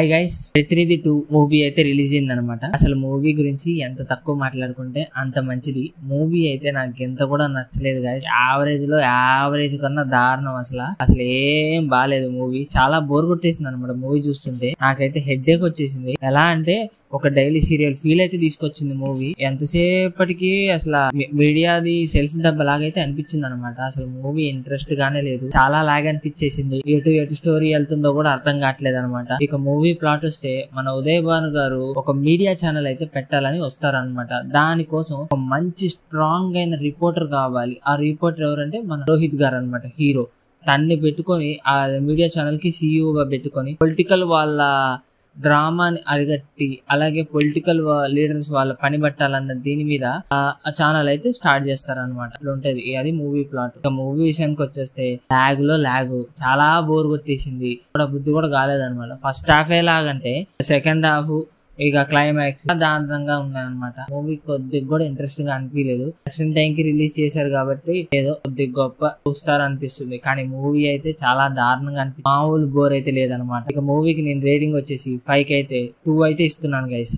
Hi guys, ప్రతినిధి 2 movie అయితే release అయింది అనమాట. అసలు మూవీ గురించి ఎంత తక్కువ మాట్లాడుకుంటే అంత మంచిది. మూవీ అయితే నాకు ఎంత కూడా నచ్చలేదు గైస్. యావరేజ్ కన్నా దారుణం. అసలు ఏం బాలేదు మూవీ. చాలా బోర్ కొట్టేసింది అనమాట మూవీ చూస్తుంటే. నాకైతే హెడ్ ఏక్ వచ్చేసింది. ఎలా అంటే ఒక డైలీ సీరియల్ ఫీల్ అయితే తీసుకొచ్చింది మూవీ. ఎంతసేపటికి అసలు మీడియాది సెల్ఫ్ డబ్బా లాగైతే అనిపించింది అనమాట. అసలు మూవీ ఇంట్రెస్ట్ గానే లేదు. చాలా లాగ్ అనిపించేసింది. ఎటు స్టోరీ వెళ్తుందో కూడా అర్థం కావట్లేదు అనమాట. ఇక మూవీ ప్లాట్ వస్తే మన ఉదయ్ భాను గారు ఒక మీడియా ఛానల్ అయితే పెట్టాలని వస్తారనమాట. దానికోసం ఒక మంచి స్ట్రాంగ్ అయిన రిపోర్టర్ కావాలి. ఆ రిపోర్టర్ ఎవరంటే మన రోహిత్ గారు అనమాట, హీరో. తన్ని పెట్టుకొని ఆ మీడియా ఛానల్ కి సీఈఓగా పెట్టుకొని పొలిటికల్ వాళ్ళ డ్రామాని అరిగట్టి, అలాగే పొలిటికల్ లీడర్స్ వాళ్ళ పని పట్టాలన్న దీని మీద ఆ ఛానల్ అయితే స్టార్ట్ చేస్తారనమాట. అట్లా ఉంటది అది మూవీ ప్లాట్. ఇక మూవీ విషయానికి వచ్చేస్తే లాగ్ చాలా బోర్ కొట్టేసింది. బుద్ధి కూడా కాలేదనమాట. ఫస్ట్ హాఫ్ ఏ లాగంటే సెకండ్ హాఫ్ ఇక క్లైమాక్స్ దారుణంగా ఉన్నాయన్నమాట. మూవీ కొద్దిగా కూడా ఇంట్రెస్టింగ్ గా అనిపించలేదు. ఎలక్షన్ టైం కి రిలీజ్ చేశారు కాబట్టి ఏదో కొద్దిగా గొప్ప చూస్తారు అనిపిస్తుంది. కానీ మూవీ అయితే చాలా దారుణంగా మామూలు బోర్ అయితే లేదనమాట. ఇక మూవీకి నేను రేటింగ్ వచ్చేసి 5 కి అయితే 2 అయితే ఇస్తున్నాను గైస్.